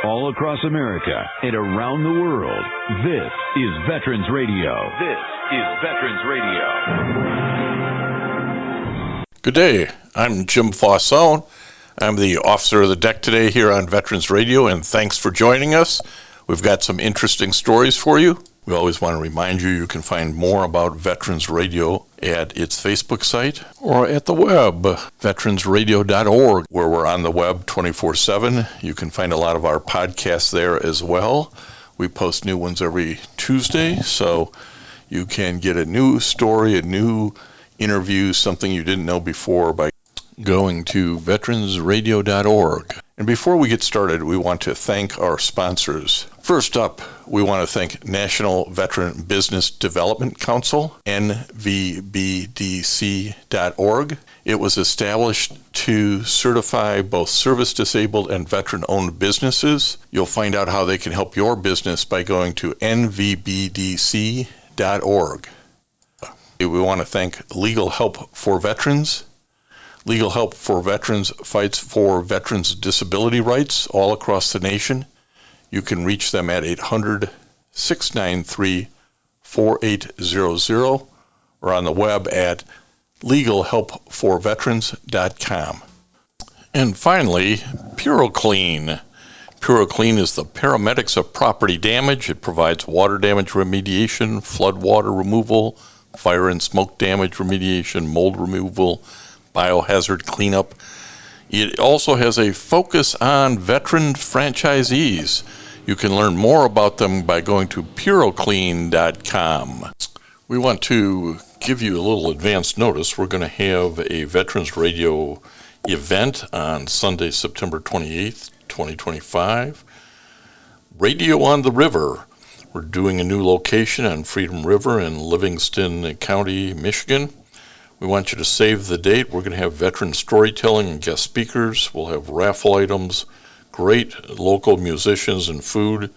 all across America and around the world. This is Veterans Radio. This is Veterans Radio. Good day. I'm Jim Fossone. I'm the officer of the deck today here on Veterans Radio, and thanks for joining us. We've got some interesting stories for you. We always want to remind you you can find more about Veterans Radio at its Facebook site or at the web, veteransradio.org, where we're on the web 24/7. You can find a lot of our podcasts there as well. We post new ones every Tuesday, so you can get a new story, a new interview, something you didn't know before by going to veteransradio.org. And before we get started, we want to thank our sponsors. First up, we want to thank National Veteran Business Development Council, nvbdc.org. It was established to certify both service-disabled and veteran-owned businesses. You'll find out how they can help your business by going to nvbdc.org. We want to thank Legal Help for Veterans. Legal Help for Veterans fights for veterans' disability rights all across the nation. You can reach them at 800-693-4800 or on the web at legalhelpforveterans.com. And finally, PuroClean. PuroClean is the paramedics of property damage. It provides water damage remediation, flood water removal, fire and smoke damage remediation, mold removal, biohazard cleanup. It also has a focus on veteran franchisees. You can learn more about them by going to puroclean.com. We want to give you a little advance notice. We're going to have a Veterans Radio event on Sunday, September 28th, 2025. Radio on the River. We're doing a new location on Freedom River in Livingston County, Michigan. We want you to save the date. We're going to have veteran storytelling and guest speakers. We'll have raffle items, great local musicians and food.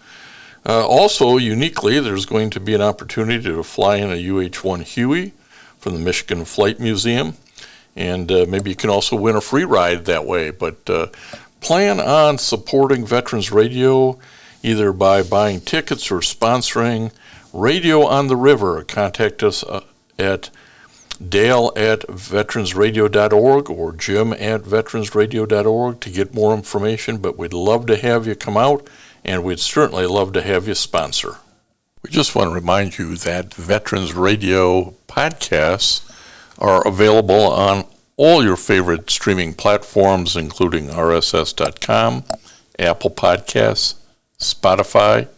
Also, uniquely, there's going to be an opportunity to fly in a UH-1 Huey from the Michigan Flight Museum. And maybe you can also win a free ride that way. But plan on supporting Veterans Radio either by buying tickets or sponsoring Radio on the River. Contact us at Dale@veteransradio.org or Jim@veteransradio.org to get more information, but we'd love to have you come out, and we'd certainly love to have you sponsor. We just want to remind you that Veterans Radio podcasts are available on all your favorite streaming platforms, including RSS.com, Apple Podcasts, Spotify,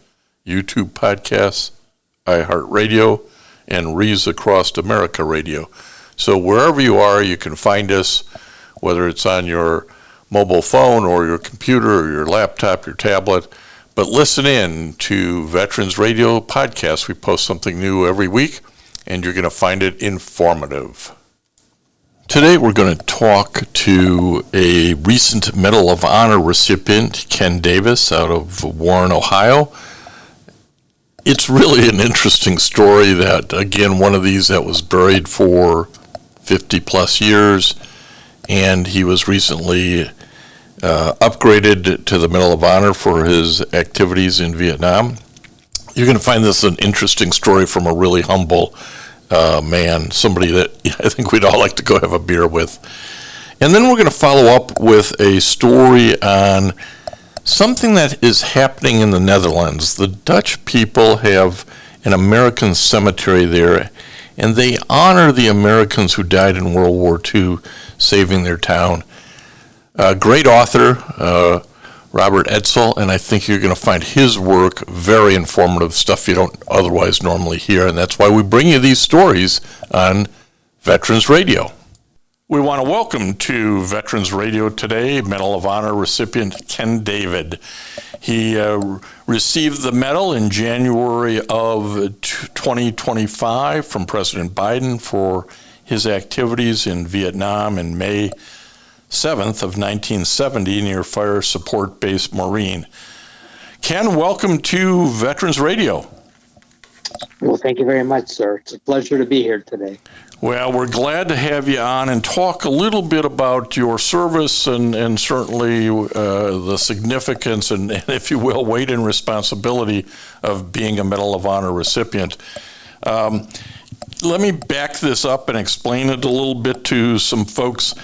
YouTube Podcasts, iHeartRadio, and Rees Across America Radio. So wherever you are, you can find us, whether it's on your mobile phone or your computer or your laptop, your tablet. But listen in to Veterans Radio Podcasts. We post something new every week, and you're going to find it informative. Today we're going to talk to a recent Medal of Honor recipient, Ken Davis, out of Warren, Ohio. It's really an interesting story that, again, one of these that was buried for 50 plus years, and he was recently upgraded to the Medal of Honor for his activities in Vietnam. You're going to find this an interesting story from a really humble man, somebody that I think we'd all like to go have a beer with. And then we're going to follow up with a story on something that is happening in the Netherlands. The Dutch people have an American cemetery there, and they honor the Americans who died in World War II saving their town. Great author, Robert Edsel, and I think you're going to find his work very informative, stuff you don't otherwise normally hear, and that's why we bring you these stories on Veterans Radio. We want to welcome to Veterans Radio today Medal of Honor recipient Ken David. He received the medal in January of 2025 from President Biden for his activities in Vietnam in May 7th of 1970 near Fire Support Base Marine. Ken, welcome to Veterans Radio. Well, thank you very much, sir. It's a pleasure to be here today. Well, we're glad to have you on and talk a little bit about your service and certainly the significance and, if you will, weight and responsibility of being a Medal of Honor recipient. Let me back this up and explain it a little bit to some folks.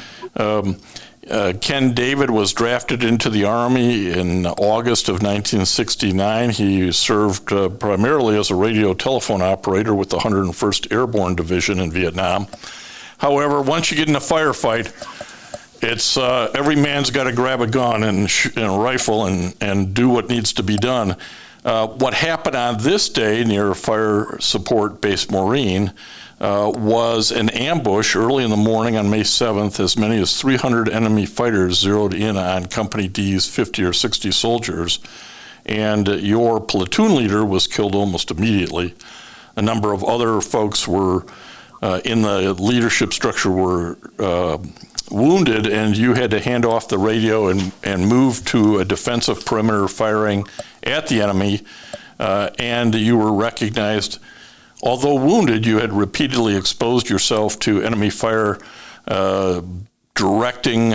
Ken David was drafted into the Army in August of 1969. He served primarily as a radio telephone operator with the 101st Airborne Division in Vietnam. However, once you get in a firefight, it's every man's got to grab a gun and a rifle and do what needs to be done. What happened on this day near Fire Support Base Maureen was an ambush early in the morning on May 7th. As many as 300 enemy fighters zeroed in on Company D's 50 or 60 soldiers, and your platoon leader was killed almost immediately. A number of other folks were in the leadership structure were wounded, and you had to hand off the radio and move to a defensive perimeter firing at the enemy, and you were recognized. Although wounded, you had repeatedly exposed yourself to enemy fire, directing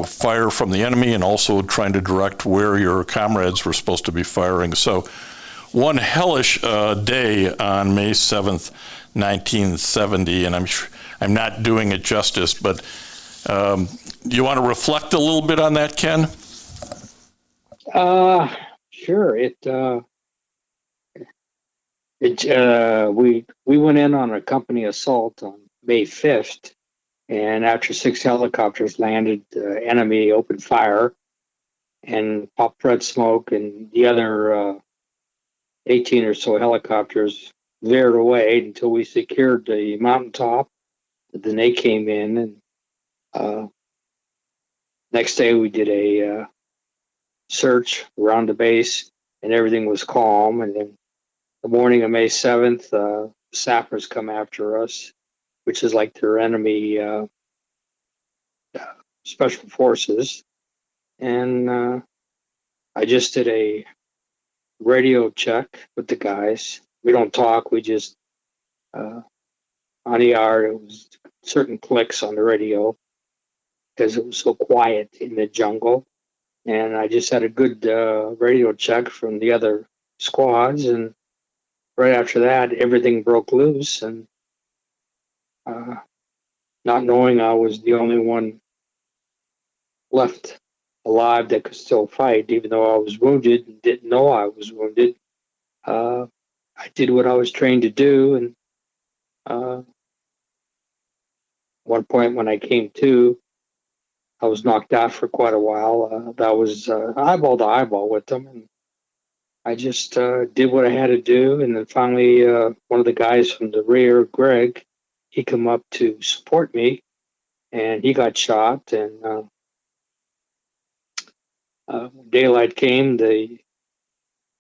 fire from the enemy and also trying to direct where your comrades were supposed to be firing. So one hellish day on May 7th, 1970, and I'm not doing it justice, but do you want to reflect a little bit on that, Ken? Sure. We went in on a company assault on May 5th, and after 6 helicopters landed, the enemy opened fire and popped red smoke, and the other 18 or so helicopters veered away until we secured the mountaintop. Then they came in, and next day we did a search around the base, and everything was calm. And then the morning of May 7th, sappers come after us, which is like their enemy special forces. And I just did a radio check with the guys. We don't talk. We just, on the hour, it was certain clicks on the radio because it was so quiet in the jungle. And I just had a good radio check from the other squads, and right after that, everything broke loose, and not knowing I was the only one left alive that could still fight, even though I was wounded and didn't know I was wounded. I did what I was trained to do, and one point when I came to, I was knocked out for quite a while. That was eyeball to eyeball with them, and I just did what I had to do. And then finally, one of the guys from the rear, Greg, he come up to support me, and he got shot. And daylight came, the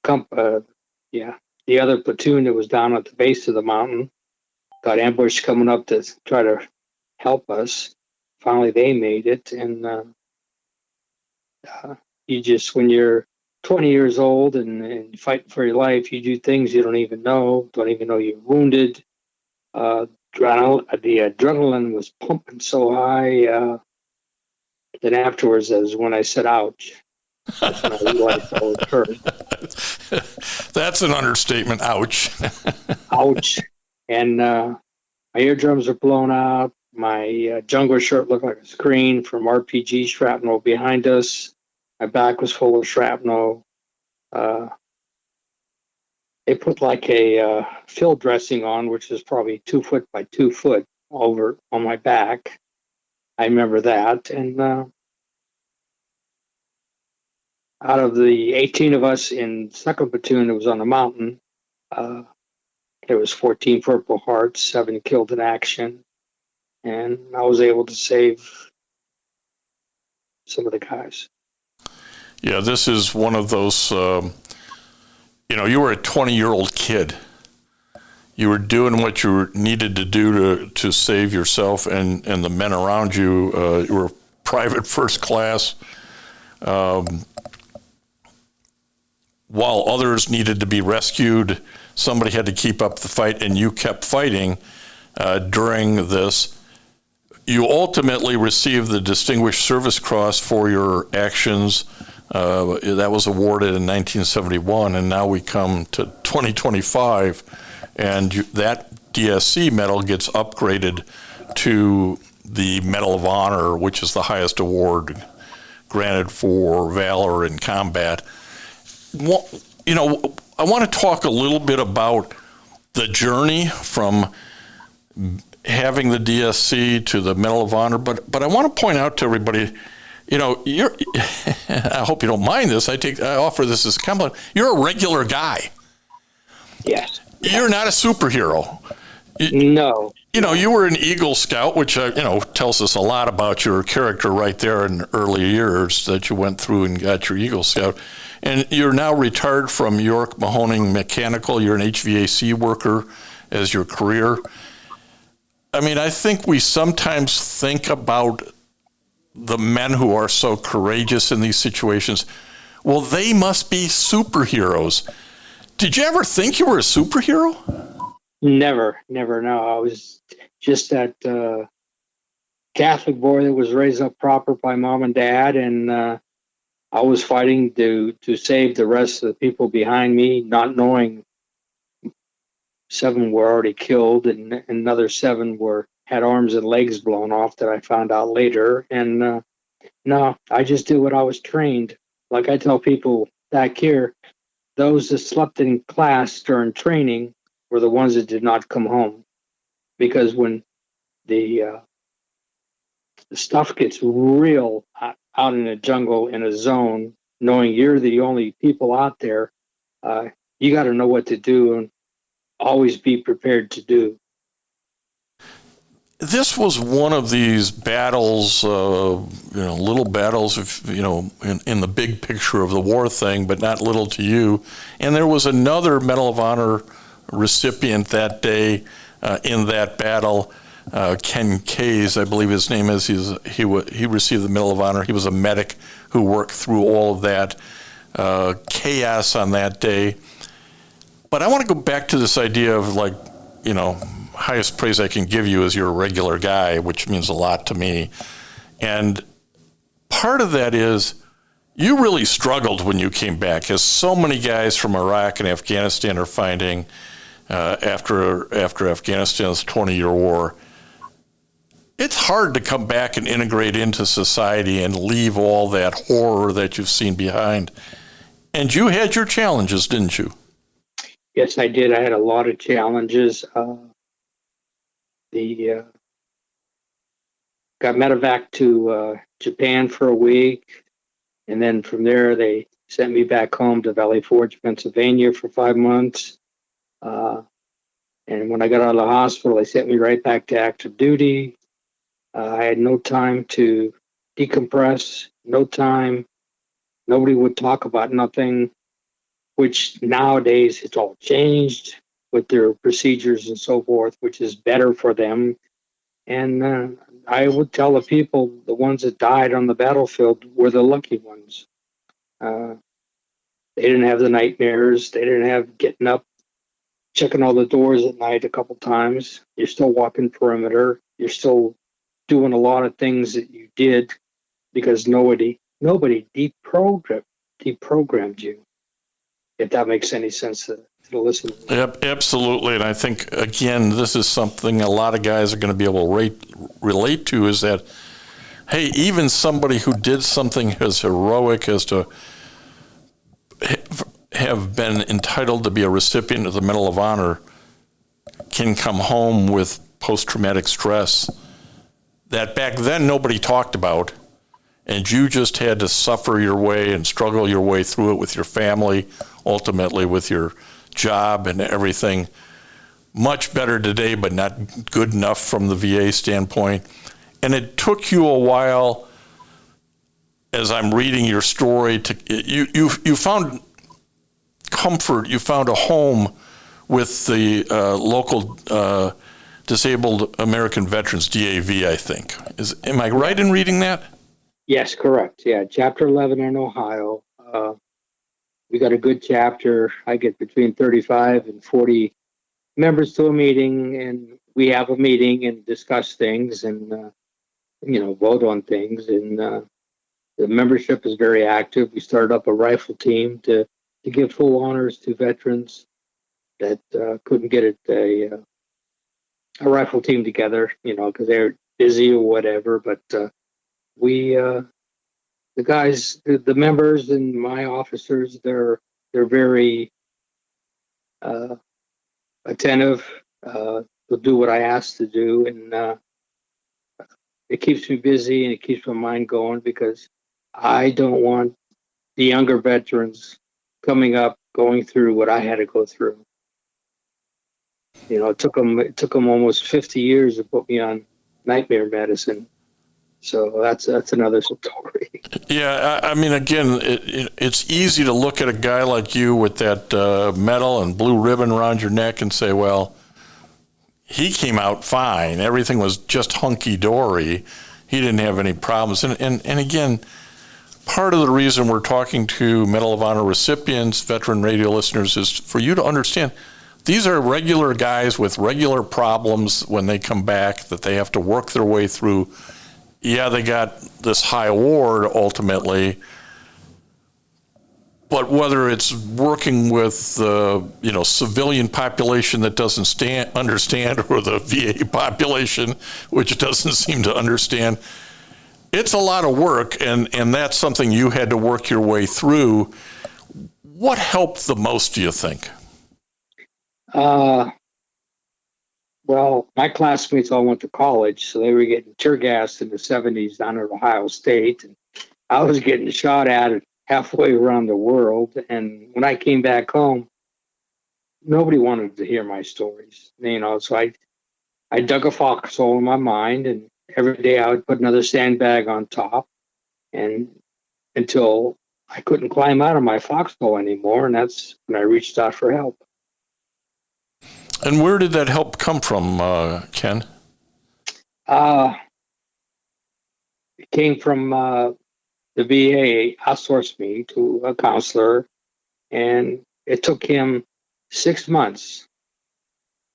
other platoon that was down at the base of the mountain got ambushed coming up to try to help us. Finally, they made it, and you just, when you're 20 years old and fighting for your life, you do things you don't even know you're wounded. The adrenaline was pumping so high. Then afterwards, is when I said, ouch. That's when I realized I was hurt. That's an understatement, ouch. Ouch. And my eardrums are blown out. My jungle shirt looked like a screen from RPG shrapnel behind us. My back was full of shrapnel. They put like a field dressing on, which is probably 2 foot by 2 foot over on my back. I remember that. And out of the 18 of us in second platoon that was on the mountain, there was 14 Purple Hearts, 7 killed in action. And I was able to save some of the guys. Yeah, this is one of those, you were a 20-year-old kid. You were doing what you needed to do to save yourself and the men around you. You were private first class, while others needed to be rescued. somebody had to keep up the fight, and you kept fighting during this. You ultimately received the Distinguished Service Cross for your actions. That was awarded in 1971, and now we come to 2025, and that DSC medal gets upgraded to the Medal of Honor, which is the highest award granted for valor in combat. Well, I want to talk a little bit about the journey from having the DSC to the Medal of Honor, but I want to point out to everybody, you're I hope you don't mind this. I offer this as a compliment. You're a regular guy. Yes. You're not a superhero. No. You were an Eagle Scout, which tells us a lot about your character right there in the early years that you went through and got your Eagle Scout. And you're now retired from York Mahoning Mechanical. You're an HVAC worker as your career. I mean, I think we sometimes think about the men who are so courageous in these situations. Well, they must be superheroes. Did you ever think you were a superhero? Never. No, I was just that Catholic boy that was raised up proper by mom and dad, and I was fighting to save the rest of the people behind me, not knowing 7 were already killed and another 7 had arms and legs blown off that I found out later. And no, I just did what I was trained. Like I tell people back here, those that slept in class during training were the ones that did not come home. Because when the stuff gets real out in the jungle in a zone, knowing you're the only people out there, you got to know what to do and always be prepared to do. This was one of these battles, little battles, in the big picture of the war thing, but not little to you. And there was another Medal of Honor recipient that day in that battle, Ken Kays, I believe his name is. He received the Medal of Honor. He was a medic who worked through all of that chaos on that day. But I want to go back to this idea of highest praise I can give you is you're a regular guy, which means a lot to me. And part of that is you really struggled when you came back, as so many guys from Iraq and Afghanistan are finding after Afghanistan's 20-year war. It's hard to come back and integrate into society and leave all that horror that you've seen behind. And you had your challenges, didn't you? Yes, I did. I had a lot of challenges. Got medevac to Japan for a week, and then from there they sent me back home to Valley Forge, Pennsylvania for 5 months. And when I got out of the hospital, they sent me right back to active duty. I had no time to decompress, no time. Nobody would talk about nothing, which nowadays it's all changed with their procedures and so forth, which is better for them. And I would tell the people, the ones that died on the battlefield were the lucky ones. They didn't have the nightmares. They didn't have getting up, checking all the doors at night a couple times. You're still walking perimeter. You're still doing a lot of things that you did because nobody deprogrammed you, if that makes any sense to the listener. Yep, absolutely. And I think, again, this is something a lot of guys are going to be able to relate to, is that, hey, even somebody who did something as heroic as to have been entitled to be a recipient of the Medal of Honor can come home with post-traumatic stress that back then nobody talked about, and you just had to suffer your way and struggle your way through it with your family, ultimately with your job and everything. Much better today, but not good enough from the VA standpoint. And it took you a while, as I'm reading your story, you found comfort, you found a home with the local Disabled American Veterans, DAV, I think. Am I right in reading that? Yes, correct. Yeah, Chapter 11 in Ohio. we got a good chapter. I get between 35 and 40 members to a meeting, and we have a meeting and discuss things and, vote on things. And the membership is very active. We started up a rifle team to give full honors to veterans that couldn't get a rifle team together, because they're busy or whatever. But we, the guys, the members and my officers, they're very attentive. They'll do what I ask to do, and it keeps me busy and it keeps my mind going, because I don't want the younger veterans coming up going through what I had to go through. It took them almost 50 years to put me on nightmare medicine. So that's another story. Yeah, I mean, again, it's easy to look at a guy like you with that medal and blue ribbon around your neck and say, well, he came out fine. Everything was just hunky-dory. He didn't have any problems. And again, part of the reason we're talking to Medal of Honor recipients, veteran radio listeners, is for you to understand these are regular guys with regular problems when they come back that they have to work their way through. Yeah, they got this high award ultimately, but whether it's working with civilian population that doesn't understand, or the VA population which doesn't seem to understand, it's a lot of work, and that's something you had to work your way through. What helped the most, do you think? Well, my classmates all went to college, so they were getting tear gassed in the 70s down at Ohio State. And I was getting shot at halfway around the world. And when I came back home, nobody wanted to hear my stories. So I dug a foxhole in my mind, and every day I would put another sandbag on top, and until I couldn't climb out of my foxhole anymore. And that's when I reached out for help. And where did that help come from, Ken? It came from the VA outsourced me to a counselor, and it took him 6 months,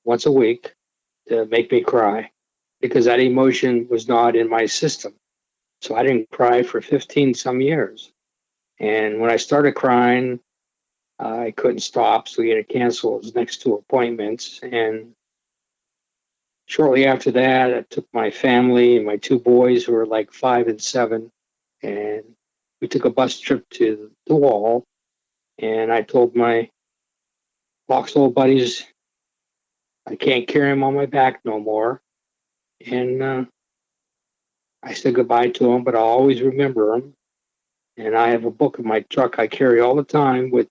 once a week, to make me cry, because that emotion was not in my system. So I didn't cry for 15 some years. And when I started crying, I couldn't stop, so he had to cancel his next 2 appointments. And shortly after that, I took my family and my 2 boys, who were like 5 and 7, and we took a bus trip to the wall. And I told my foxhole buddies, I can't carry him on my back no more. And I said goodbye to him, but I'll always remember him. And I have a book in my truck I carry all the time with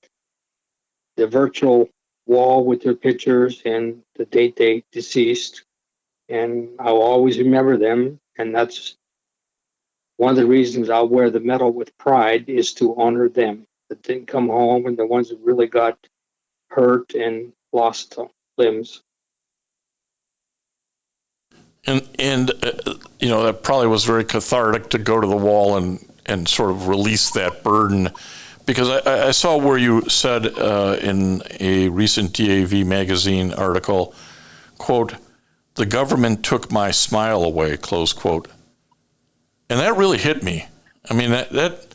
the virtual wall with their pictures and the date they deceased. And I'll always remember them. And that's one of the reasons I'll wear the medal with pride, is to honor them that didn't come home, and the ones that really got hurt and lost limbs. And that probably was very cathartic to go to the wall and sort of release that burden. Because I saw where you said in a recent DAV magazine article, quote, "The government took my smile away," close quote. And that really hit me. I mean, that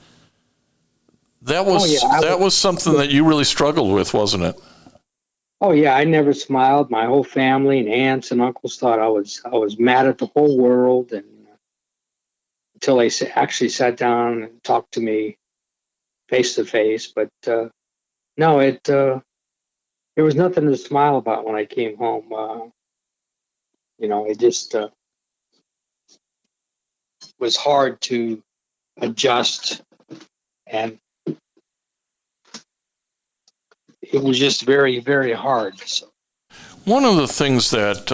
was something that you really struggled with, wasn't it? Oh yeah, I never smiled. My whole family and aunts and uncles thought I was mad at the whole world, and until they actually sat down and talked to me face to face. But no, there was nothing to smile about when I came home. It just was hard to adjust, and it was just very, very hard. So. One of the things that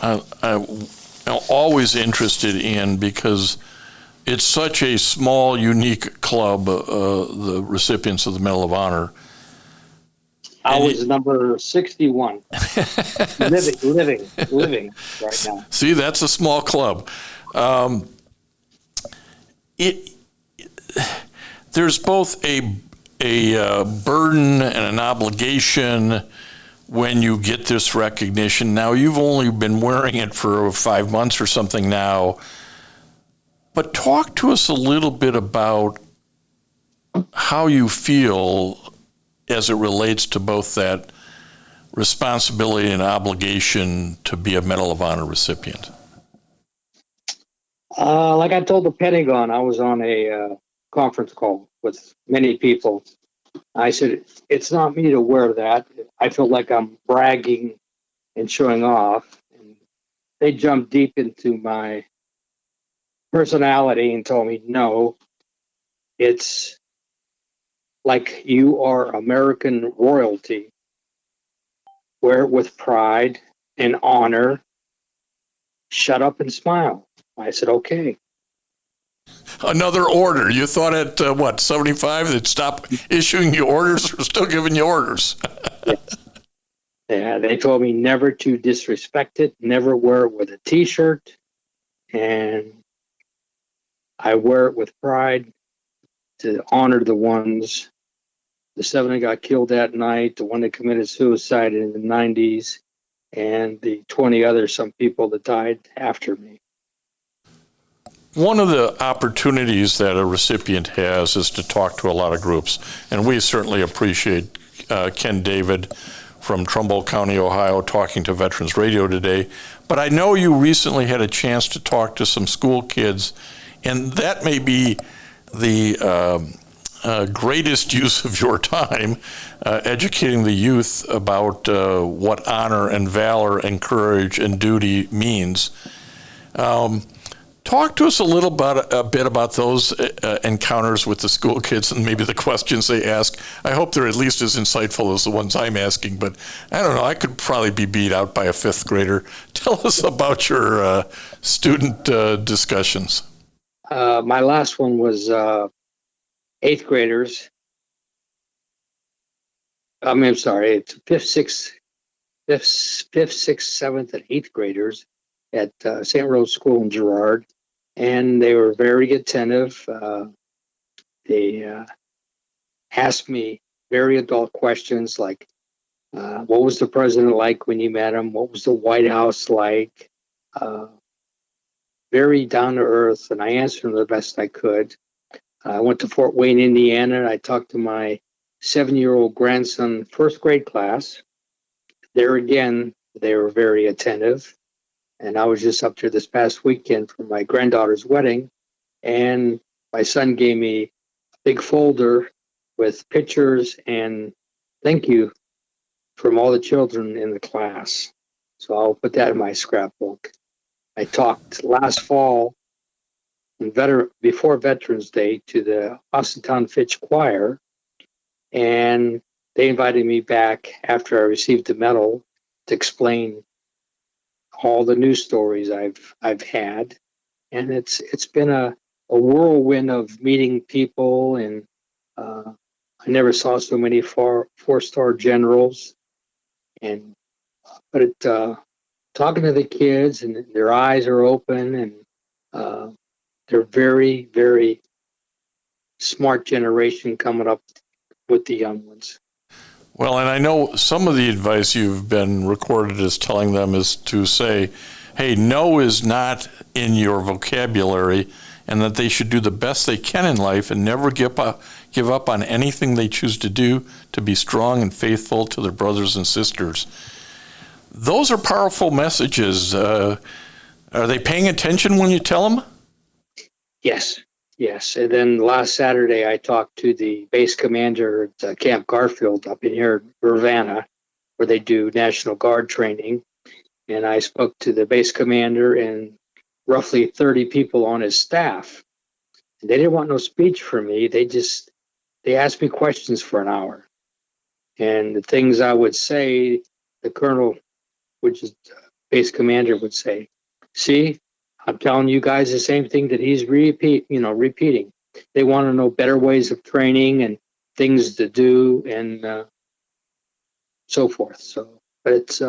I'm always interested in, because it's such a small, unique club, the recipients of the Medal of Honor. I was number 61, living right now. See, that's a small club. There's both a burden and an obligation when you get this recognition? Now, you've only been wearing it for 5 months or something now, but talk to us a little bit about how you feel as it relates to both that responsibility and obligation to be a Medal of Honor recipient. Like I told the Pentagon, I was on a conference call with many people. I said, it's not me to wear that. I feel like I'm bragging and showing off. And they jumped deep into my personality and told me, no, it's like you are American royalty. Wear it with pride and honor. Shut up and smile. I said, okay. Another order. You thought at, 75, they'd stop issuing you orders or still giving you orders? Yeah, they told me never to disrespect it, never wear it with a T-shirt, and I wear it with pride to honor the ones, the 7 that got killed that night, the one that committed suicide in the 90s, and the 20 others, some people that died after me. One of the opportunities that a recipient has is to talk to a lot of groups, and we certainly appreciate Ken David from Trumbull County, Ohio, talking to Veterans Radio today. But I know you recently had a chance to talk to some school kids, and that may be the greatest use of your time, educating the youth about what honor and valor and courage and duty means. Talk to us a bit about those encounters with the school kids and maybe the questions they ask. I hope they're at least as insightful as the ones I'm asking, but I don't know. I could probably be beat out by a 5th grader. Tell us about your student discussions. My last one was 8th graders. I'm sorry, it's 5th, 6th, 7th, and 8th graders at St. Rose School in Girard. And they were very attentive. They asked me very adult questions like, what was the president like when you met him? What was the White House like? Very down to earth, and I answered them the best I could. I went to Fort Wayne, Indiana, and I talked to my 7-year-old grandson, 1st grade class. There again, they were very attentive. And I was just up there this past weekend for my granddaughter's wedding, and my son gave me a big folder with pictures and thank you from all the children in the class. So I'll put that in my scrapbook. I talked last fall, before Veterans Day, to the Austintown Fitch Choir, and they invited me back after I received the medal to explain all the news stories I've had, and it's been a whirlwind of meeting people, and I never saw so many 4-star generals, but talking to the kids, and their eyes are open, and they're very, very smart generation coming up with the young ones. Well, and I know some of the advice you've been recorded as telling them is to say, hey, no is not in your vocabulary, and that they should do the best they can in life and never give up on anything they choose to do, to be strong and faithful to their brothers and sisters. Those are powerful messages. Are they paying attention when you tell them? Yes. And then last Saturday, I talked to the base commander at Camp Garfield up in here, Urbana, where they do National Guard training. And I spoke to the base commander and roughly 30 people on his staff. And they didn't want no speech from me. They asked me questions for an hour. And the things I would say, the colonel, which is base commander, would say, see, I'm telling you guys the same thing that he's repeating. They want to know better ways of training and things to do and so forth. So, but it's,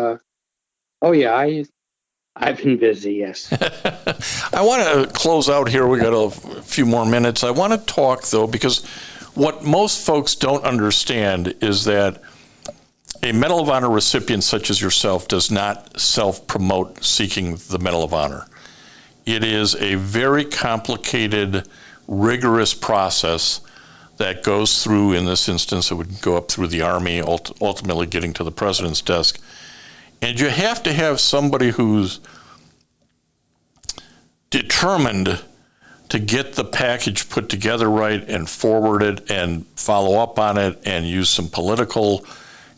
I've been busy, yes. I want to close out here. We got a few more minutes. I want to talk, though, because What most folks don't understand is that a Medal of Honor recipient such as yourself does not self-promote seeking the Medal of Honor. It is a very complicated, rigorous process that goes through, in this instance, it would go up through the Army, ultimately getting to the President's desk. And you have to have somebody who's determined to get the package put together right and forward it and follow up on it and use some political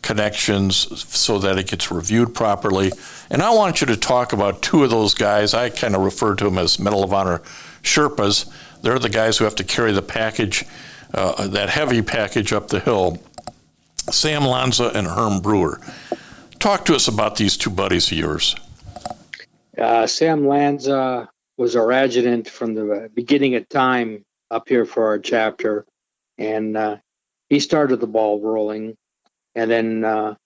connections so that it gets reviewed properly. And I want you to talk about two of those guys. I kind of refer to them as Medal of Honor Sherpas. They're the guys who have to carry the package, that heavy package up the hill. Sam Lanza and Herm Brewer. Talk to us about these two buddies of yours. Sam Lanza was our adjutant from the beginning of time up here for our chapter, and he started the ball rolling. And then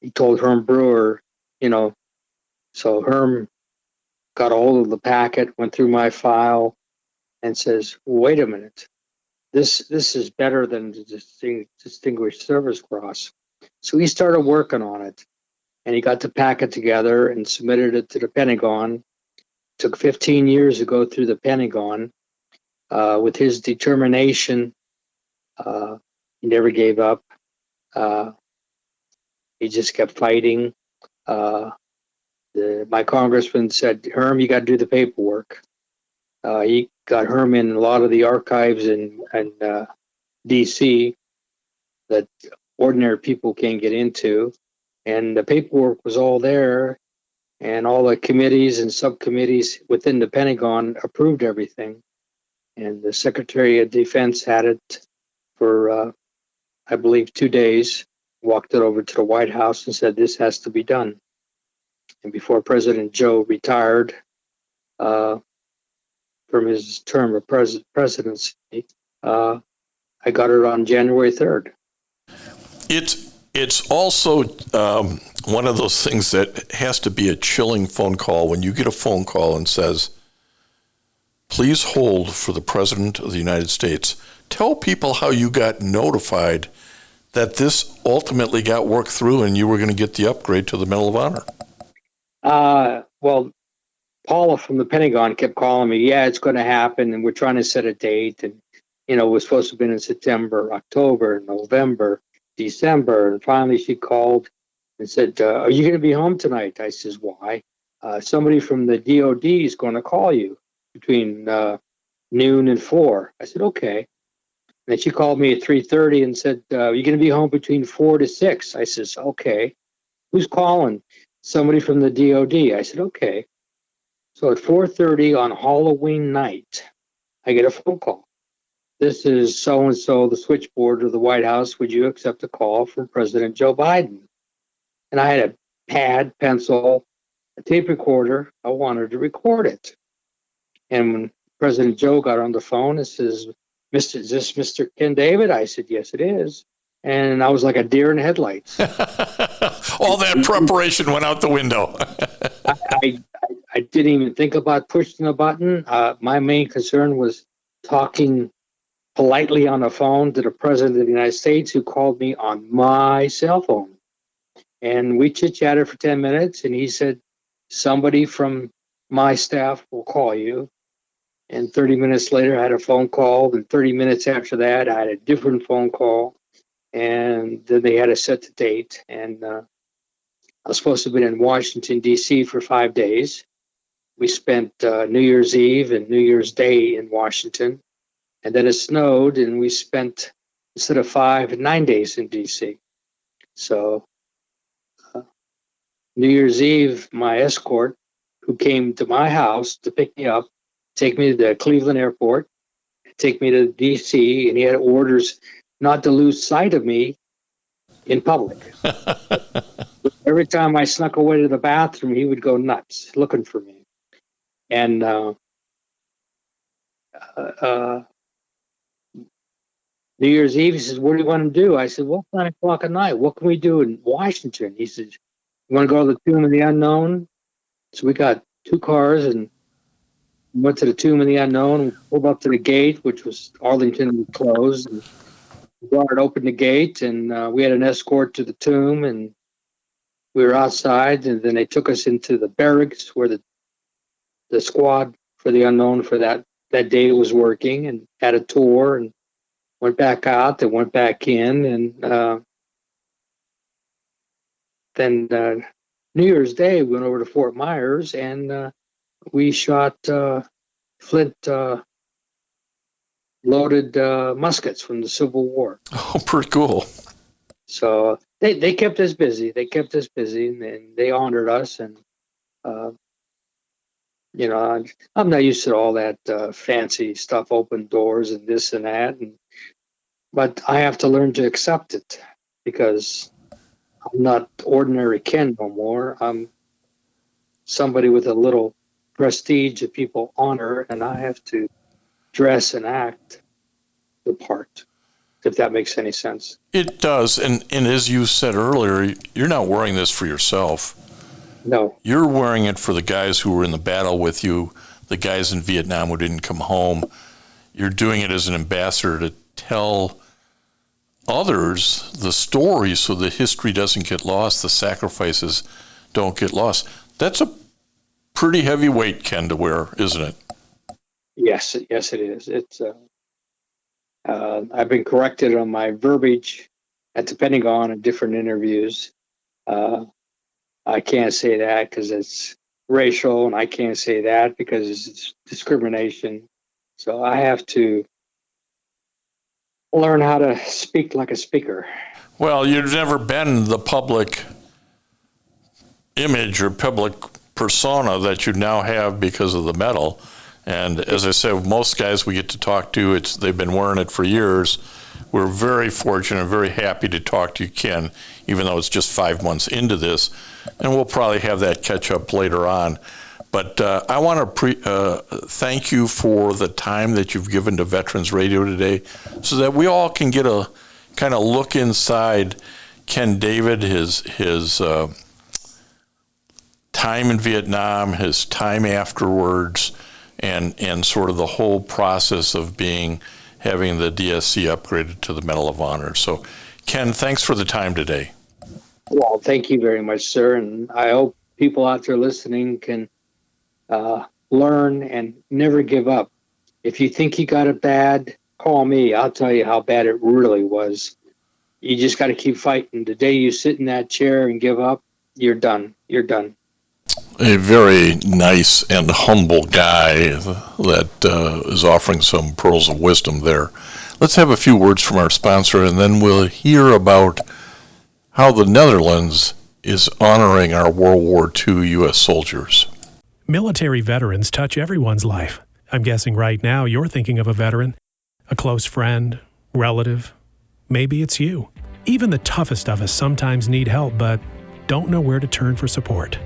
he told Herm Brewer, so Herm got a hold of the packet, went through my file, and says, wait a minute, this is better than the Distinguished Service Cross. So he started working on it, and he got the packet together and submitted it to the Pentagon. Took 15 years to go through the Pentagon. With his determination, he never gave up. He just kept fighting. My congressman said, Herm, you got to do the paperwork. He got Herm in a lot of the archives in D.C. that ordinary people can't get into. And the paperwork was all there. And all the committees and subcommittees within the Pentagon approved everything. And the Secretary of Defense had it for, I believe, 2 days, walked it over to the White House and said, this has to be done. And before President Joe retired from his term of presidency, I got it on January 3rd. It's also one of those things that has to be a chilling phone call when you get a phone call and says, please hold for the President of the United States. Tell people how you got notified that this ultimately got worked through and you were going to get the upgrade to the Medal of Honor. Well, Paula from the Pentagon kept calling me, yeah, it's going to happen, and we're trying to set a date. And, it was supposed to have been in September, October, November, December. And finally she called and said, are you going to be home tonight? I says, why? Somebody from the DOD is going to call you between noon and 4. I said, okay. And then she called me at 3:30 and said, are you going to be home between 4 to 6? I says, okay. Who's calling? Somebody from the DOD. I said, okay. So at 4:30 on Halloween night, I get a phone call. This is so-and-so, the switchboard of the White House. Would you accept a call from President Joe Biden? And I had a pad, pencil, a tape recorder. I wanted to record it. And when President Joe got on the phone and says, is this Mr. Ken David? I said, yes, it is. And I was like a deer in headlights. All that preparation went out the window. I didn't even think about pushing the button. My main concern was talking politely on the phone to the President of the United States, who called me on my cell phone. And we chit-chatted for 10 minutes, and he said, somebody from my staff will call you. And 30 minutes later, I had a phone call. And 30 minutes after that, I had a different phone call. And then they had to set the date. And I was supposed to have been in Washington, D.C. for 5 days. We spent New Year's Eve and New Year's Day in Washington. And then it snowed, and we spent, instead of 5, 9 days in D.C. So New Year's Eve, my escort, who came to my house to pick me up, take me to the Cleveland airport, take me to D.C., and he had orders not to lose sight of me in public. Every time I snuck away to the bathroom, he would go nuts looking for me. And New Year's Eve, he says, what do you want to do? I said, well, 9 o'clock at night. What can we do in Washington? He says, you want to go to the Tomb of the Unknown? So we got 2 cars, and Went to the Tomb of the Unknown, pulled up to the gate, which was Arlington was closed. And the guard opened the gate, and we had an escort to the tomb, and we were outside, and then they took us into the barracks where the squad for the unknown for that day was working, and had a tour, and went back out and went back in, and then New Year's Day we went over to Fort Myers, and we shot flint loaded muskets from the Civil War. Oh, pretty cool. So they kept us busy. They kept us busy, and they honored us. And I'm not used to all that fancy stuff, open doors and this and that. But I have to learn to accept it, because I'm not ordinary Ken no more. I'm somebody with a little prestige that people honor, and I have to dress and act the part, if that makes any sense. It does. And as you said earlier, you're not wearing this for yourself. No. You're wearing it for the guys who were in the battle with you, the guys in Vietnam who didn't come home. You're doing it as an ambassador to tell others the story so the history doesn't get lost, the sacrifices don't get lost. That's a pretty heavy weight, Ken, to wear, isn't it? Yes, it is. It's. I've been corrected on my verbiage at the Pentagon in different interviews. I can't say that because it's racial, and I can't say that because it's discrimination. So I have to learn how to speak like a speaker. Well, you've never been the public image or public persona that you now have because of the medal. And as I said, most guys we get to talk to, they've been wearing it for years. We're very fortunate and very happy to talk to you, Ken, even though it's just 5 months into this. And we'll probably have that catch up later on. But I want to thank you for the time that you've given to Veterans Radio today, so that we all can get a kind of look inside Ken David, his time in Vietnam, his time afterwards, and sort of the whole process of having the DSC upgraded to the Medal of Honor. So, Ken, thanks for the time today. Well, thank you very much, sir. And I hope people out there listening can learn and never give up. If you think you got it bad, call me. I'll tell you how bad it really was. You just got to keep fighting. The day you sit in that chair and give up, you're done. You're done. A very nice and humble guy that is offering some pearls of wisdom there. Let's have a few words from our sponsor, and then we'll hear about how the Netherlands is honoring our World War II U.S. soldiers. Military veterans touch everyone's life. I'm guessing right now you're thinking of a veteran, a close friend, relative. Maybe it's you. Even the toughest of us sometimes need help, but don't know where to turn for support.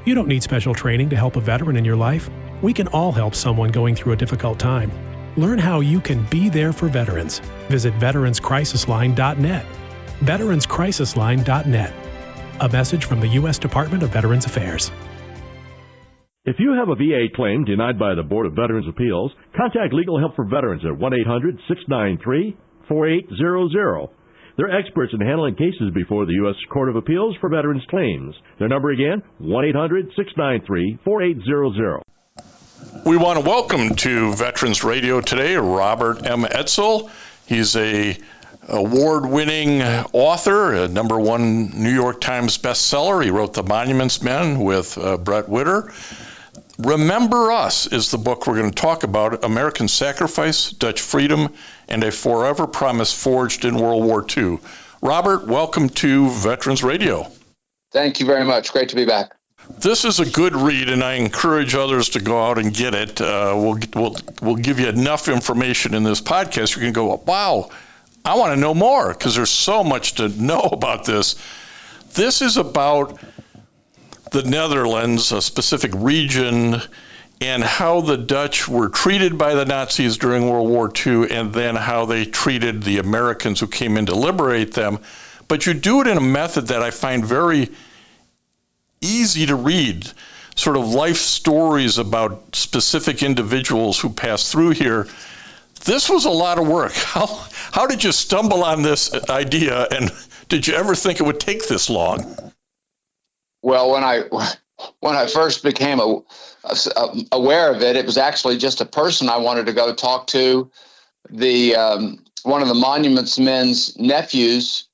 You don't need special training to help a veteran in your life. We can all help someone going through a difficult time. Learn how you can be there for veterans. Visit veteranscrisisline.net. veteranscrisisline.net. A message from the U.S. Department of Veterans Affairs. If you have a VA claim denied by the Board of Veterans Appeals, contact Legal Help for Veterans at 1-800-693-4800. They're experts in handling cases before the U.S. Court of Appeals for Veterans Claims. Their number again, 1-800-693-4800. We want to welcome to Veterans Radio today Robert M. Edsel. He's a award-winning author, a #1 New York Times bestseller. He wrote The Monuments Men with Brett Witter. Remember Us is the book we're going to talk about, American Sacrifice, Dutch Freedom, and a Forever Promise Forged in World War II. Robert, welcome to Veterans Radio. Thank you very much. Great to be back. This is a good read, and I encourage others to go out and get it. We'll give you enough information in this podcast. You can go, wow, I want to know more, because there's so much to know about this. This is about the Netherlands, a specific region, and how the Dutch were treated by the Nazis during World War II, and then how they treated the Americans who came in to liberate them. But you do it in a method that I find very easy to read. sort of life stories about specific individuals who passed through here. This was a lot of work. How did you stumble on this idea, and did you ever think it would take this long? Well, when I first became aware of it, it was actually just a person I wanted to go talk to. One of the Monuments men's nephews,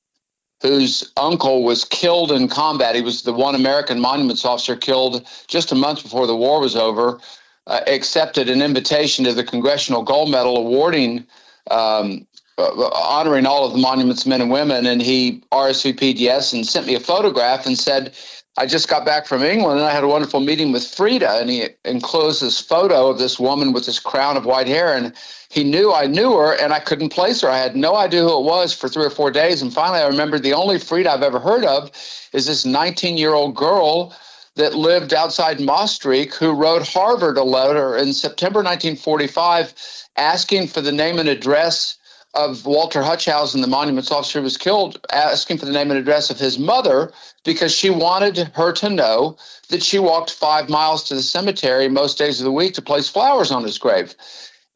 whose uncle was killed in combat. He was the one American Monuments officer killed just a month before the war was over. Accepted an invitation to the Congressional Gold Medal awarding, honoring all of the Monuments men and women, and he RSVP'd yes and sent me a photograph and said, I just got back from England and I had a wonderful meeting with Frida, and he enclosed this photo of this woman with this crown of white hair, and he knew I knew her and I couldn't place her. I had no idea who it was for 3 or 4 days, and finally I remembered the only Frida I've ever heard of is this 19-year-old girl that lived outside Maastricht, who wrote Harvard a letter in September 1945 asking for the name and address of Walter Hutchhausen, the Monuments officer who was killed, asking for the name and address of his mother because she wanted her to know that she walked 5 miles to the cemetery most days of the week to place flowers on his grave.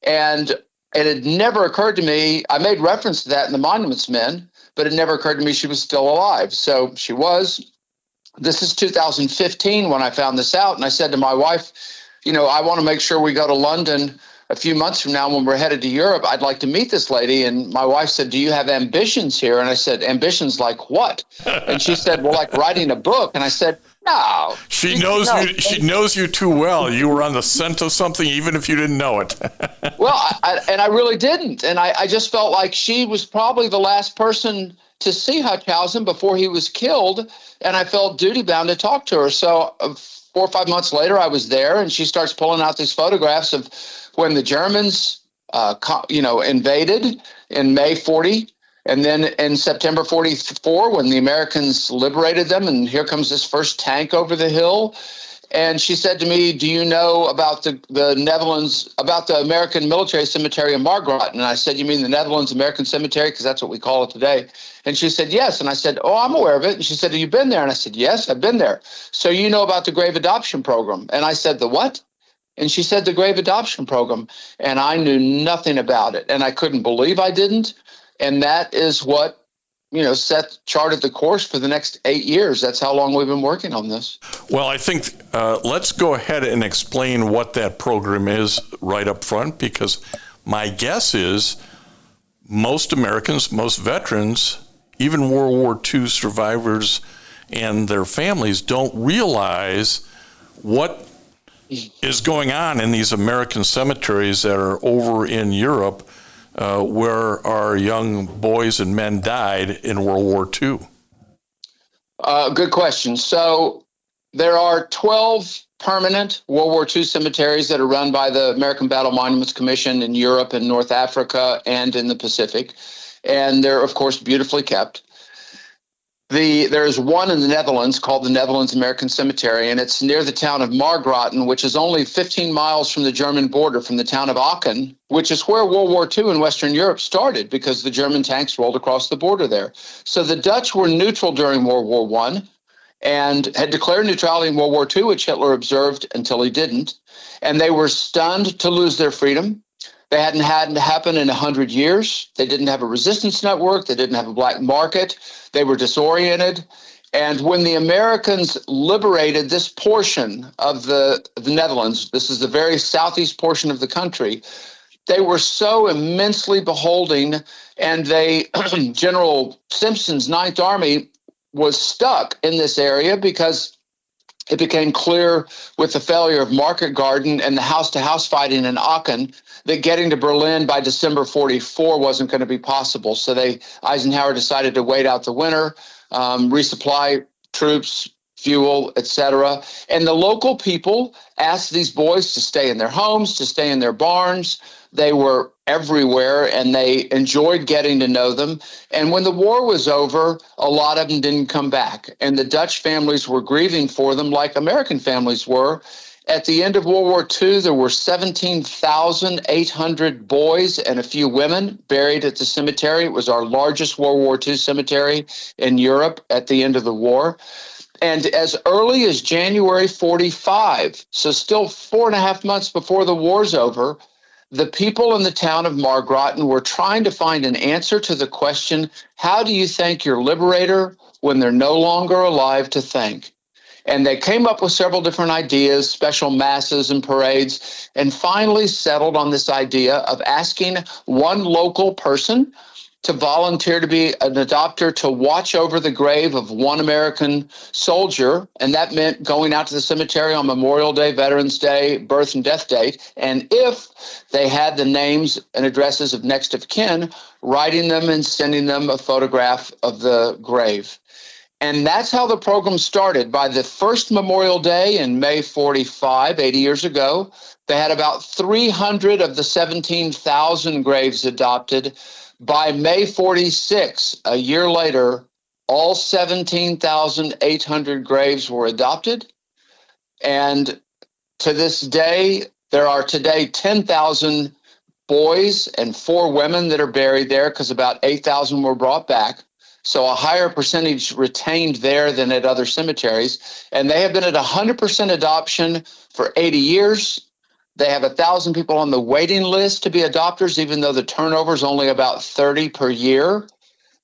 And it had never occurred to me, I made reference to that in the Monuments Men, but it never occurred to me she was still alive. So she was. This is 2015 when I found this out, and I said to my wife, I want to make sure we go to London a few months from now when we're headed to Europe. I'd like to meet this lady. And my wife said, do you have ambitions here? And I said, ambitions like what? And she said, well, like writing a book. And I said, no. She knows you too well. You were on the scent of something, even if you didn't know it. Well, I really didn't. And I just felt like she was probably the last person to see Hutchhausen before he was killed. And I felt duty-bound to talk to her. So 4 or 5 months later, I was there, and she starts pulling out these photographs of when the Germans, invaded in May 40, and then in September 44, when the Americans liberated them, and here comes this first tank over the hill. And she said to me, do you know about the Netherlands, about the American military cemetery in Margraten? And I said, you mean the Netherlands American Cemetery? Because that's what we call it today. And she said, yes. And I said, oh, I'm aware of it. And she said, have you been there? And I said, yes, I've been there. So you know about the grave adoption program? And I said, the what? And she said, the grave adoption program. And I knew nothing about it. And I couldn't believe I didn't. And that is what, charted the course for the next 8 years. That's how long we've been working on this. Well, I think let's go ahead and explain what that program is right up front, because my guess is most Americans, most veterans, even World War II survivors and their families don't realize what is going on in these American cemeteries that are over in Europe, where our young boys and men died in World War II? Good question. So there are 12 permanent World War II cemeteries that are run by the American Battle Monuments Commission in Europe and North Africa and in the Pacific. And they're, of course, beautifully kept. There's one in the Netherlands called the Netherlands American Cemetery, and it's near the town of Margraten, which is only 15 miles from the German border, from the town of Aachen, which is where World War II in Western Europe started because the German tanks rolled across the border there. So the Dutch were neutral during World War I and had declared neutrality in World War II, which Hitler observed until he didn't. And they were stunned to lose their freedom. They hadn't had it happen in 100 years. They didn't have a resistance network. They didn't have a black market. They were disoriented. And when the Americans liberated this portion of the Netherlands, this is the very southeast portion of the country, they were so immensely beholding, and General Simpson's Ninth Army was stuck in this area because it became clear with the failure of Market Garden and the house-to-house fighting in Aachen that getting to Berlin by December 44 wasn't going to be possible. So Eisenhower decided to wait out the winter, resupply troops, fuel, etc. And the local people asked these boys to stay in their homes, to stay in their barns. They were everywhere, and they enjoyed getting to know them. And when the war was over, a lot of them didn't come back. And the Dutch families were grieving for them like American families were. At the end of World War II, there were 17,800 boys and a few women buried at the cemetery. It was our largest World War II cemetery in Europe at the end of the war. And as early as January 45, so still 4.5 months before the war's over, the people in the town of Margraten were trying to find an answer to the question, how do you thank your liberator when they're no longer alive to thank? And they came up with several different ideas, special masses and parades, and finally settled on this idea of asking one local person to volunteer to be an adopter to watch over the grave of one American soldier. And that meant going out to the cemetery on Memorial Day, Veterans Day, birth and death date. And if they had the names and addresses of next of kin, writing them and sending them a photograph of the grave. And that's how the program started. By the first Memorial Day in May 45, 80 years ago, they had about 300 of the 17,000 graves adopted. By May 46, a year later, all 17,800 graves were adopted. And to this day, there are today 10,000 boys and 4 women that are buried there because about 8,000 were brought back. So a higher percentage retained there than at other cemeteries. And they have been at 100% adoption for 80 years. They have 1,000 people on the waiting list to be adopters, even though the turnover is only about 30 per year.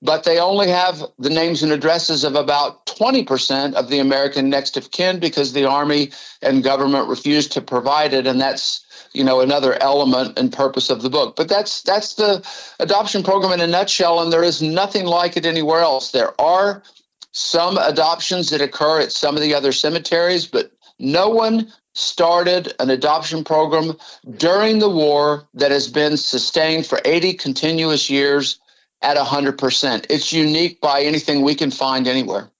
But they only have the names and addresses of about 20% of the American next of kin because the Army and government refused to provide it. And that's, another element and purpose of the book. But that's the adoption program in a nutshell, and there is nothing like it anywhere else. There are some adoptions that occur at some of the other cemeteries, but no one started an adoption program during the war that has been sustained for 80 continuous years at 100%. It's unique by anything we can find anywhere.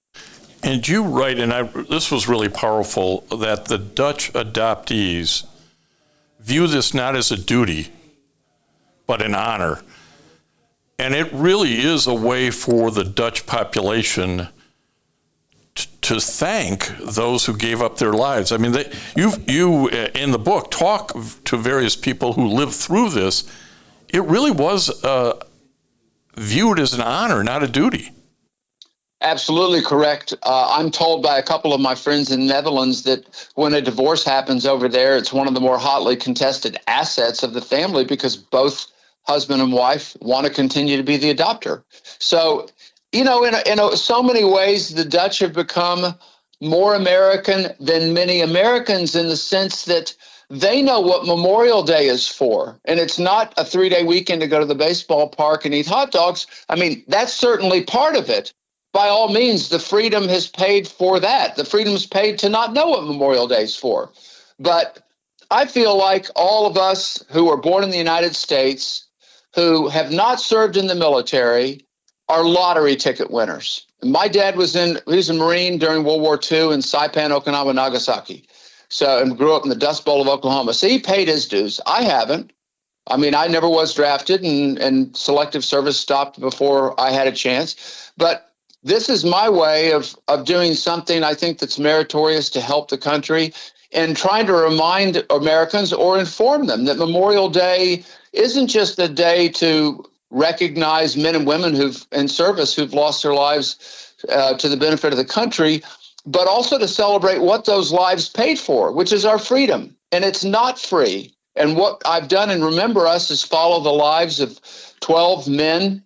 And you write, and this was really powerful, that the Dutch adoptees view this not as a duty, but an honor. And it really is a way for the Dutch population to thank those who gave up their lives. I mean, you in the book talk to various people who lived through this. It really was viewed as an honor, not a duty. Absolutely correct. I'm told by a couple of my friends in the Netherlands that when a divorce happens over there, it's one of the more hotly contested assets of the family because both husband and wife want to continue to be the adopter. So, in so many ways, the Dutch have become more American than many Americans in the sense that they know what Memorial Day is for. And it's not a 3-day weekend to go to the baseball park and eat hot dogs. I mean, that's certainly part of it. By all means, the freedom has paid for that. The freedom is paid to not know what Memorial Day is for. But I feel like all of us who were born in the United States, who have not served in the military, are lottery ticket winners. My dad he was a Marine during World War II in Saipan, Okinawa, Nagasaki. And grew up in the Dust Bowl of Oklahoma. So he paid his dues. I haven't. I mean, I never was drafted and selective service stopped before I had a chance. But this is my way of doing something I think that's meritorious to help the country and trying to remind Americans or inform them that Memorial Day isn't just a day to recognize men and women in service who've lost their lives to the benefit of the country, but also to celebrate what those lives paid for, which is our freedom. And it's not free. And what I've done in Remember Us is follow the lives of 12 men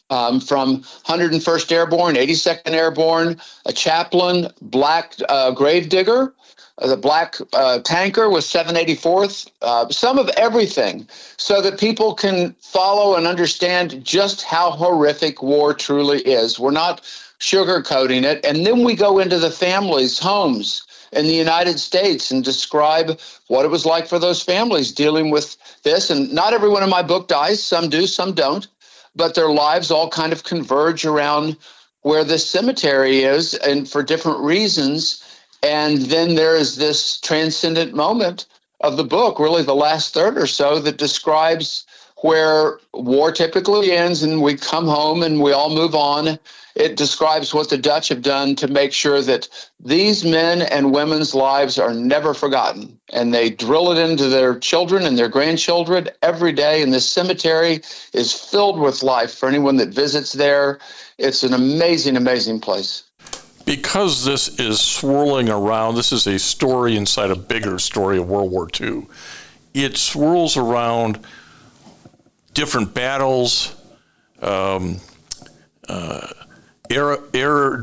from 101st Airborne, 82nd Airborne, a chaplain, black gravedigger, the black tanker with 784th, some of everything, so that people can follow and understand just how horrific war truly is. We're not sugarcoating it. And then we go into the families' homes in the United States and describe what it was like for those families dealing with this. And not everyone in my book dies. Some do, some don't. But their lives all kind of converge around where this cemetery is and for different reasons. And then there is this transcendent moment of the book, really the last third or so, that describes where war typically ends and we come home and we all move on. It describes what the Dutch have done to make sure that these men and women's lives are never forgotten. And they drill it into their children and their grandchildren every day. And this cemetery is filled with life for anyone that visits there. It's an amazing, amazing place. because this is swirling around, this is a story inside a bigger story of World War II. It swirls around different battles, air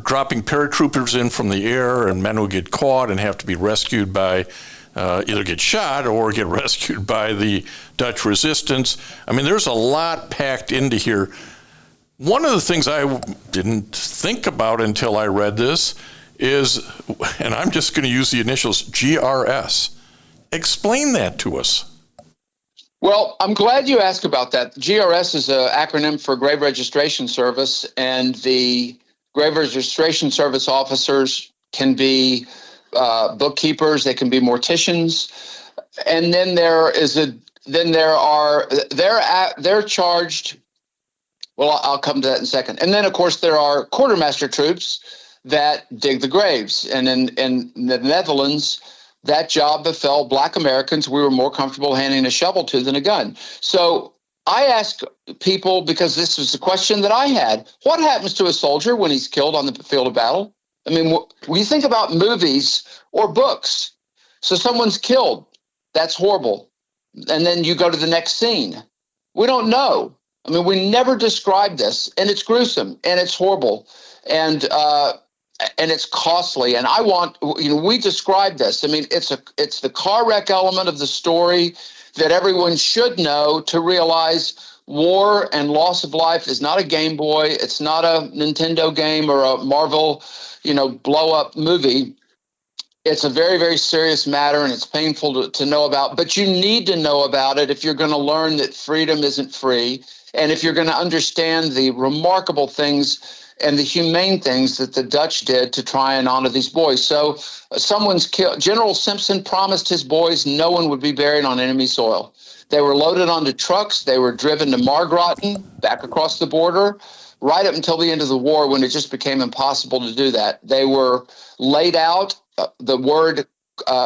dropping paratroopers in from the air, and men who get caught and have to be rescued by either get shot or get rescued by the Dutch resistance. I mean, there's a lot packed into here. One of the things I didn't think about until I read this is, and I'm just going to use the initials, GRS. Explain that to us. Well, I'm glad you asked about that. GRS is an acronym for Grave Registration Service, and the Grave Registration Service officers can be bookkeepers, they can be morticians, and then they're charged. Well, I'll come to that in a second. And then, of course, there are quartermaster troops that dig the graves, and in the Netherlands, that job befell Black Americans we were more comfortable handing a shovel to than a gun. So I ask people, because this was the question that I had, what happens to a soldier when he's killed on the field of battle? I mean, when you think about movies or books, so someone's killed, that's horrible. And then you go to the next scene. We don't know. I mean, we never describe this, and it's gruesome, and it's horrible, and it's costly. And I want, we describe this. I mean, it's the car wreck element of the story that everyone should know to realize war and loss of life is not a Game Boy. It's not a Nintendo game or a Marvel, blow up movie. It's a very, very serious matter, and it's painful to know about. But you need to know about it if you're going to learn that freedom isn't free, and if you're going to understand the remarkable things and the humane things that the Dutch did to try and honor these boys. So someone's killed. General Simpson promised his boys no one would be buried on enemy soil. They were loaded onto trucks. They were driven to Margraten, back across the border, right up until the end of the war, when it just became impossible to do that. They were laid out. The word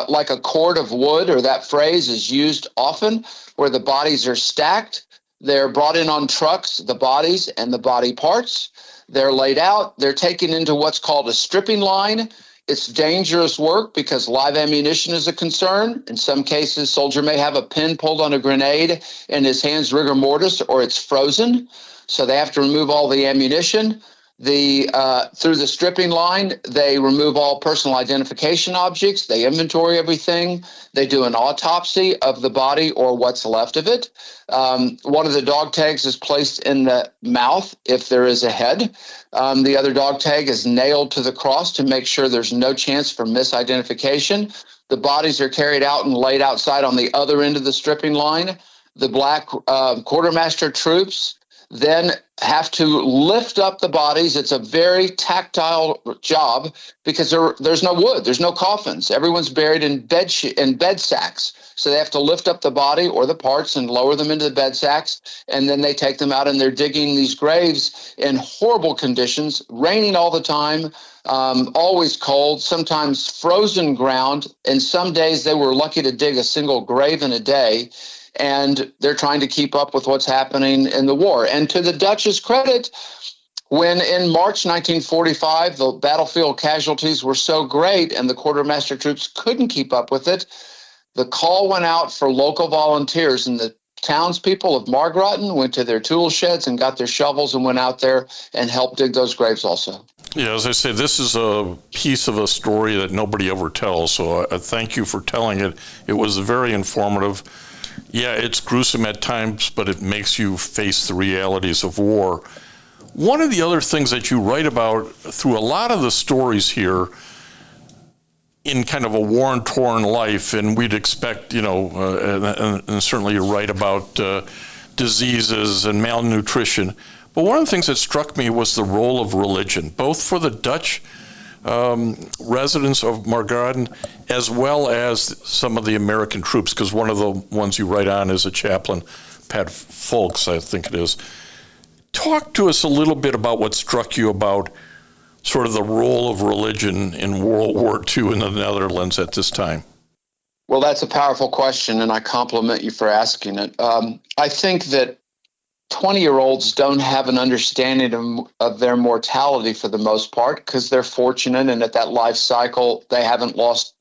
like a cord of wood, or that phrase, is used often, where the bodies are stacked. They're brought in on trucks, the bodies and the body parts. They're laid out. They're taken into what's called a stripping line. It's dangerous work because live ammunition is a concern. In some cases, soldier may have a pin pulled on a grenade in his hands, rigor mortis, or it's frozen. So they have to remove all the ammunition. Through the stripping line, they remove all personal identification objects. They inventory everything. They do an autopsy of the body or what's left of it. One of the dog tags is placed in the mouth if there is a head. The other dog tag is nailed to the cross to make sure there's no chance for misidentification. The bodies are carried out and laid outside on the other end of the stripping line. The black quartermaster troops then have to lift up the bodies. It's a very tactile job because there's no wood, there's no coffins. Everyone's buried in bed sacks. So they have to lift up the body or the parts and lower them into the bed sacks, and then they take them out and they're digging these graves in horrible conditions, raining all the time, always cold, sometimes frozen ground. And some days they were lucky to dig a single grave in a day. And they're trying to keep up with what's happening in the war. And to the Dutch's credit, when in March 1945, the battlefield casualties were so great and the quartermaster troops couldn't keep up with it, the call went out for local volunteers, and the townspeople of Margraten went to their tool sheds and got their shovels and went out there and helped dig those graves also. Yeah, as I say, this is a piece of a story that nobody ever tells, so I thank you for telling it. It was very informative. Yeah, it's gruesome at times, but it makes you face the realities of war. One of the other things that you write about through a lot of the stories here in kind of a war-torn life, and we'd expect, and certainly you write about diseases and malnutrition, but one of the things that struck me was the role of religion, both for the Dutch residents of Margraten, as well as some of the American troops, because one of the ones you write on is a chaplain, Pat Folks, I think it is. Talk to us a little bit about what struck you about sort of the role of religion in World War II in the Netherlands at this time. Well, that's a powerful question, and I compliment you for asking it. I think that 20-year-olds don't have an understanding of their mortality for the most part because they're fortunate, and at that life cycle, they haven't lost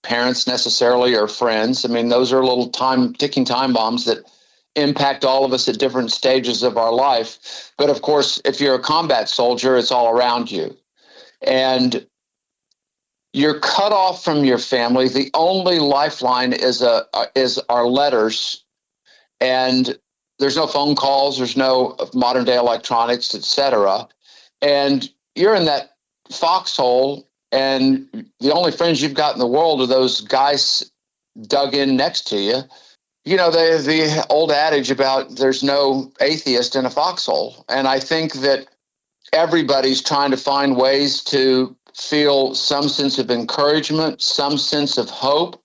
parents necessarily or friends. I mean, those are little ticking time bombs that impact all of us at different stages of our life. But of course, if you're a combat soldier, it's all around you. And you're cut off from your family. The only lifeline is our letters. And there's no phone calls, there's no modern day electronics, etc. And you're in that foxhole, and the only friends you've got in the world are those guys dug in next to you. You know, the old adage about there's no atheist in a foxhole. And I think that everybody's trying to find ways to feel some sense of encouragement, some sense of hope.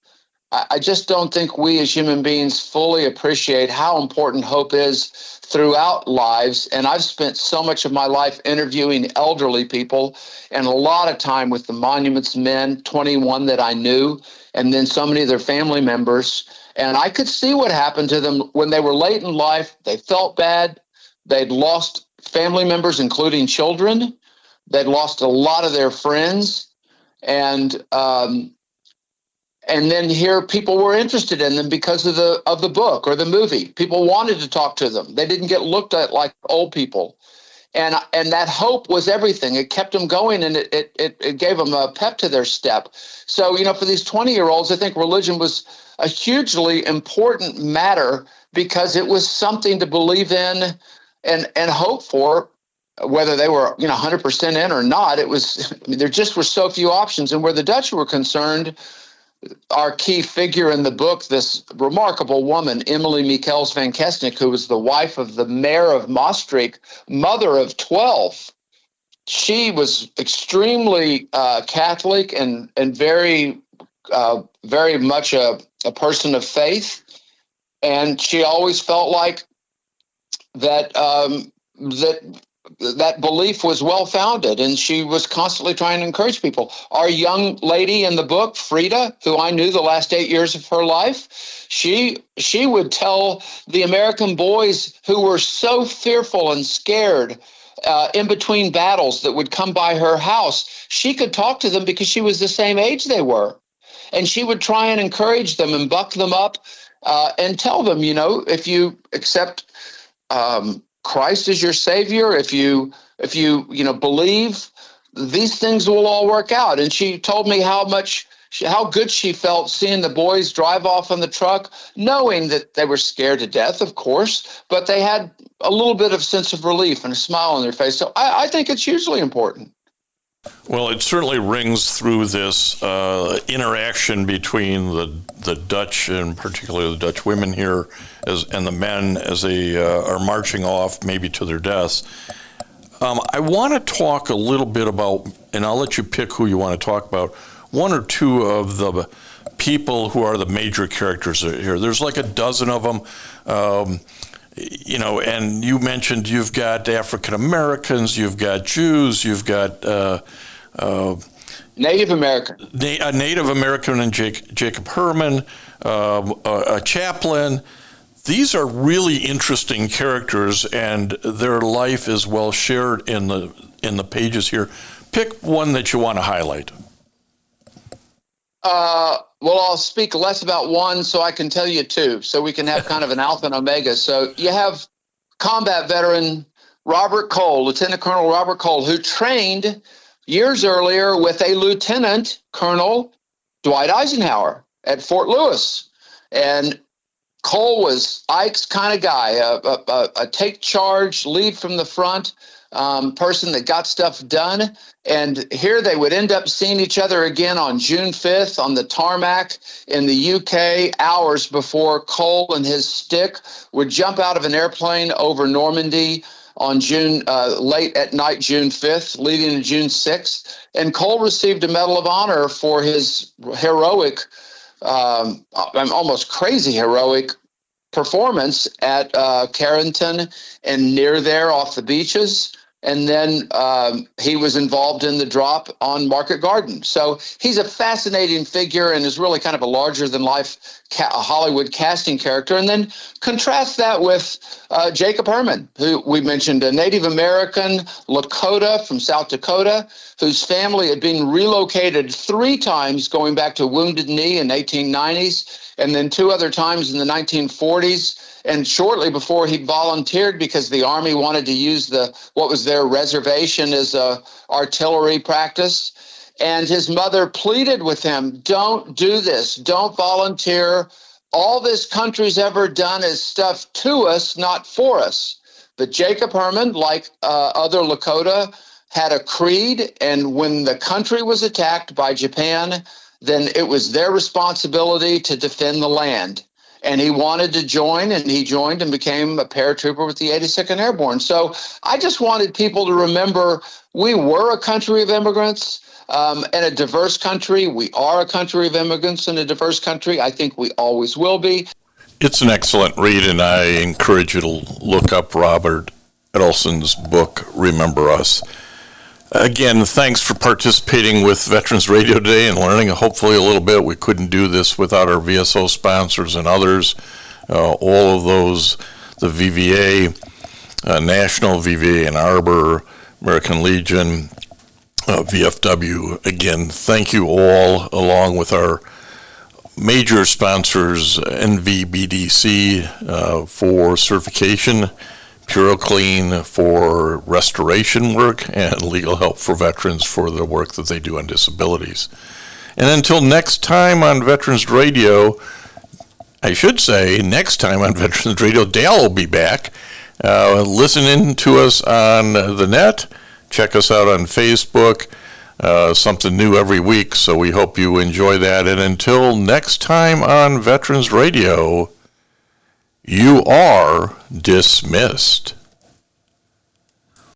I just don't think we as human beings fully appreciate how important hope is throughout lives. And I've spent so much of my life interviewing elderly people and a lot of time with the Monuments men, 21 that I knew, and then so many of their family members. And I could see what happened to them when they were late in life. They felt bad. They'd lost family members, including children. They'd lost a lot of their friends. And then here people were interested in them because of the book or the movie. People wanted to talk to them. They didn't get looked at like old people. And that hope was everything. It kept them going, and it gave them a pep to their step. So, you know, for these 20-year-olds, I think religion was a hugely important matter because it was something to believe in and hope for, whether they were, 100% in or not. It was, there just were so few options. And where the Dutch were concerned, our key figure in the book, this remarkable woman, Emily Michels van Kestnik, who was the wife of the mayor of Maastricht, mother of 12. She was extremely Catholic and very, very much a person of faith. And she always felt like that belief was well-founded, and she was constantly trying to encourage people. Our young lady in the book, Frida, who I knew the last 8 years of her life, she would tell the American boys who were so fearful and scared in between battles that would come by her house, she could talk to them because she was the same age they were. And she would try and encourage them and buck them up and tell them, if you accept Christ is your savior, if you believe, these things will all work out. And she told me how good she felt seeing the boys drive off in the truck, knowing that they were scared to death, of course, but they had a little bit of sense of relief and a smile on their face. So I think it's hugely important. Well, it certainly rings through this interaction between the Dutch, and particularly the Dutch women here, and the men as they are marching off, maybe to their deaths. I want to talk a little bit about, and I'll let you pick who you want to talk about, one or two of the people who are the major characters here. There's like a dozen of them. And you mentioned you've got African Americans, you've got Jews, you've got Native American. A Native American and Jacob Herman, a chaplain. These are really interesting characters, and their life is well shared in the pages here. Pick one that you want to highlight. Well, I'll speak less about one so I can tell you two, so we can have kind of an alpha and omega. So you have combat veteran Robert Cole, Lieutenant Colonel Robert Cole, who trained years earlier with a Lieutenant Colonel Dwight Eisenhower at Fort Lewis. And Cole was Ike's kind of guy, a take charge, lead from the front person that got stuff done. And here they would end up seeing each other again on June 5th on the tarmac in the UK, hours before Cole and his stick would jump out of an airplane over Normandy on late at night, June 5th, leading to June 6th. And Cole received a Medal of Honor for his heroic, almost crazy heroic performance at Carrington and near there off the beaches. And then he was involved in the drop on Market Garden. So he's a fascinating figure and is really kind of a larger-than-life Hollywood casting character. And then contrast that with Jacob Herman, who we mentioned, a Native American Lakota from South Dakota, whose family had been relocated 3 times going back to Wounded Knee in 1890s, and then 2 other times in the 1940s. And shortly before he volunteered because the Army wanted to use what was their reservation as a artillery practice. And his mother pleaded with him, don't do this, don't volunteer. All this country's ever done is stuff to us, not for us. But Jacob Herman, like other Lakota, had a creed, and when the country was attacked by Japan, then it was their responsibility to defend the land. And he wanted to join, and he joined and became a paratrooper with the 82nd Airborne. So I just wanted people to remember we were a country of immigrants and a diverse country. We are a country of immigrants and a diverse country. I think we always will be. It's an excellent read, and I encourage you to look up Robert Edelson's book, Remember Us. Again, thanks for participating with Veterans Radio today and learning hopefully a little bit. We couldn't do this without our VSO sponsors and others. All of those, the VVA, National, VVA Ann Arbor, American Legion, VFW. Again, thank you all, along with our major sponsors, NVBDC for certification, PuroClean for restoration work, and Legal Help for Veterans for the work that they do on disabilities. And until next time on Veterans Radio, I should say next time on Veterans Radio, Dale will be back. Listening to us on the net. Check us out on Facebook. Something new every week, so we hope you enjoy that. And until next time on Veterans Radio, you are dismissed.